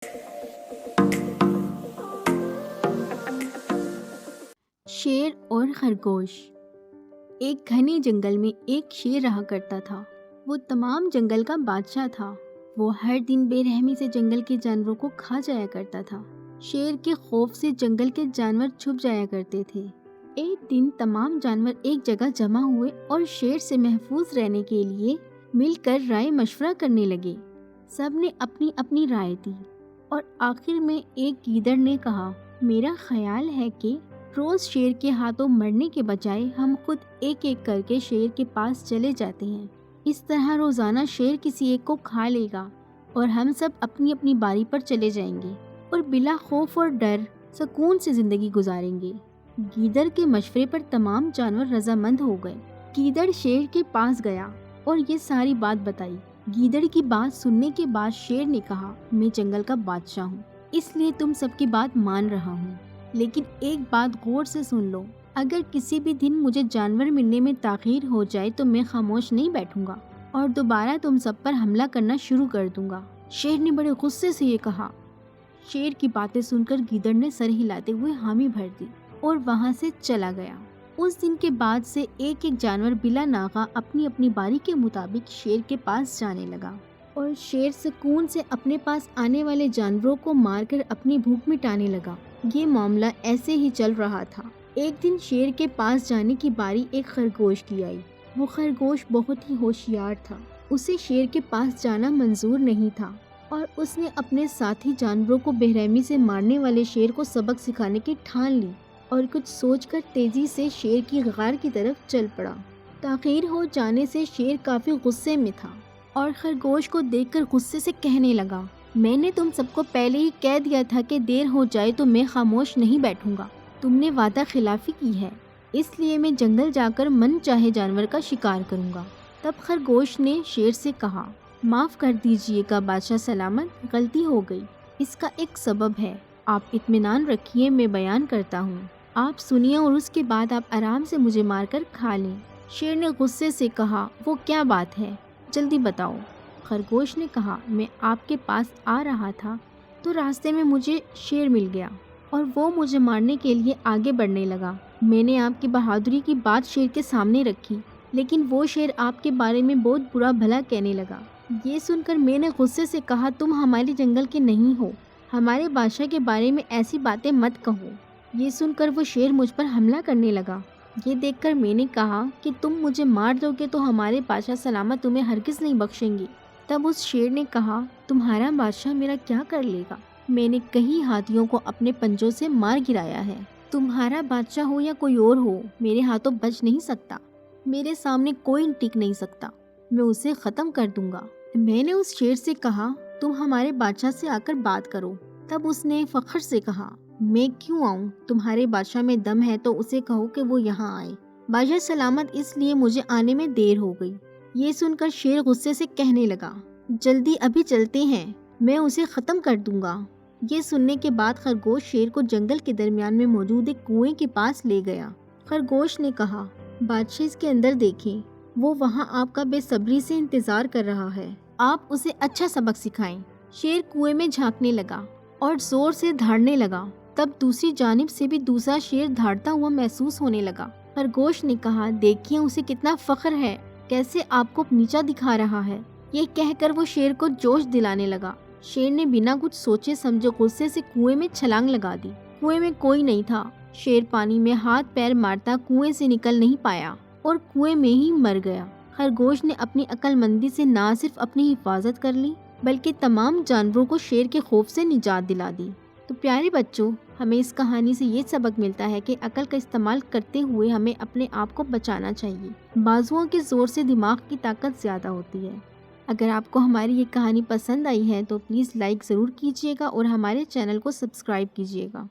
शेर और खरगोश। एक घने जंगल में एक शेर रहा करता था। वो तमाम जंगल का बादशाह था। वो हर दिन बेरहमी से जंगल के जानवरों को खा जाया करता था। शेर के खौफ से जंगल के जानवर छुप जाया करते थे। एक दिन तमाम जानवर एक जगह जमा हुए और शेर से महफूज रहने के लिए मिलकर राय मशवरा करने लगे। सब ने अपनी अपनी राय दी और आखिर में एक गीदड़ ने कहा, मेरा ख्याल है कि रोज शेर के हाथों मरने के बजाय हम खुद एक एक करके शेर के पास चले जाते हैं। इस तरह रोजाना शेर किसी एक को खा लेगा और हम सब अपनी अपनी बारी पर चले जाएंगे और बिला खौफ और डर सुकून से जिंदगी गुजारेंगे। गीदड़ के मशवरे पर तमाम जानवर रजामंद हो गए। गीदड़ शेर के पास गया और ये सारी बात बताई। गीदड़ की बात सुनने के बाद शेर ने कहा, मैं जंगल का बादशाह हूँ, इसलिए तुम सबकी बात मान रहा हूँ, लेकिन एक बात गौर से सुन लो। अगर किसी भी दिन मुझे जानवर मिलने में ताखीर हो जाए तो मैं खामोश नहीं बैठूंगा और दोबारा तुम सब पर हमला करना शुरू कर दूंगा। शेर ने बड़े गुस्से से ये कहा। शेर की बातें सुनकर गीदड़ ने सर हिलाते हुए हामी भर दी और वहाँ से चला गया। उस दिन के बाद से एक एक जानवर बिला नागा अपनी अपनी बारी के मुताबिक शेर के पास जाने लगा और शेर सुकून से अपने पास आने वाले जानवरों को मारकर अपनी भूख मिटाने लगा। ये मामला ऐसे ही चल रहा था। एक दिन शेर के पास जाने की बारी एक खरगोश की आई। वो खरगोश बहुत ही होशियार था। उसे शेर के पास जाना मंजूर नहीं था और उसने अपने साथी जानवरों को बेरहमी से मारने वाले शेर को सबक सिखाने की ठान ली और कुछ सोचकर तेजी से शेर की गार की तरफ चल पड़ा। ताखीर हो जाने से शेर काफी गुस्से में था और खरगोश को देखकर गुस्से से कहने लगा, मैंने तुम सबको पहले ही कह दिया था कि देर हो जाए तो मैं खामोश नहीं बैठूंगा। तुमने वादा खिलाफी की है, इसलिए मैं जंगल जाकर मन चाहे जानवर का शिकार करूंगा। तब खरगोश ने शेर से कहा, माफ कर दीजिएगा बादशाह सलामत, गलती हो गई। इसका एक सबब है, आप इत्मीनान रखिए, मैं बयान करता हूँ। आप सुनिए और उसके बाद आप आराम से मुझे मारकर खा लें। शेर ने गुस्से से कहा, वो क्या बात है, जल्दी बताओ। खरगोश ने कहा, मैं आपके पास आ रहा था तो रास्ते में मुझे शेर मिल गया और वो मुझे मारने के लिए आगे बढ़ने लगा। मैंने आपकी बहादुरी की बात शेर के सामने रखी, लेकिन वो शेर आपके बारे में बहुत बुरा भला कहने लगा। ये सुनकर मैंने गुस्से से कहा, तुम हमारे जंगल के नहीं हो, हमारे बादशाह के बारे में ऐसी बातें मत कहो। ये सुनकर वो शेर मुझ पर हमला करने लगा। ये देखकर मैंने कहा कि तुम मुझे मार दोगे तो हमारे बादशाह सलामत तुम्हें हरगिज़ नहीं बख्शेंगे। तब उस शेर ने कहा, तुम्हारा बादशाह मेरा क्या कर लेगा? मैंने कई हाथियों को अपने पंजों से मार गिराया है। तुम्हारा बादशाह हो या कोई और हो, मेरे हाथों बच नहीं सकता। मेरे सामने कोई टिक नहीं सकता, मैं उसे ख़त्म कर दूंगा। मैंने उस शेर से कहा, तुम हमारे बादशाह से आकर बात करो। तब उसने फख्र से कहा, मैं क्यों आऊँ? तुम्हारे बादशाह में दम है तो उसे कहो कि वो यहाँ आए। बादशाह सलामत, इसलिए मुझे आने में देर हो गई। ये सुनकर शेर गुस्से से कहने लगा, जल्दी अभी चलते हैं, मैं उसे ख़त्म कर दूंगा। ये सुनने के बाद खरगोश शेर को जंगल के दरमियान में मौजूद एक कुएं के पास ले गया। खरगोश ने कहा, बादशाह इसके अंदर देखें, वो वहाँ आपका बेसब्री से इंतजार कर रहा है, आप उसे अच्छा सबक सिखाएं। शेर कुएं में झांकने लगा और जोर से धाड़ने लगा। तब दूसरी जानिब से भी दूसरा शेर धाड़ता हुआ महसूस होने लगा। खरगोश ने कहा, देखिए उसे कितना फख्र है, कैसे आपको नीचा दिखा रहा है। ये कहकर वो शेर को जोश दिलाने लगा। शेर ने बिना कुछ सोचे समझे गुस्से से कुएं में छलांग लगा दी। कुएं में कोई नहीं था। शेर पानी में हाथ पैर मारता कुएं से निकल नहीं पाया और कुएं में ही मर गया। खरगोश ने अपनी अक्लमंदी से न सिर्फ अपनी हिफाजत कर ली, बल्कि तमाम जानवरों को शेर के खौफ से निजात दिला दी। तो प्यारे बच्चों, हमें इस कहानी से ये सबक मिलता है कि अकल का इस्तेमाल करते हुए हमें अपने आप को बचाना चाहिए। बाजुओं के जोर से दिमाग की ताकत ज़्यादा होती है। अगर आपको हमारी ये कहानी पसंद आई है तो प्लीज़ लाइक ज़रूर कीजिएगा और हमारे चैनल को सब्सक्राइब कीजिएगा।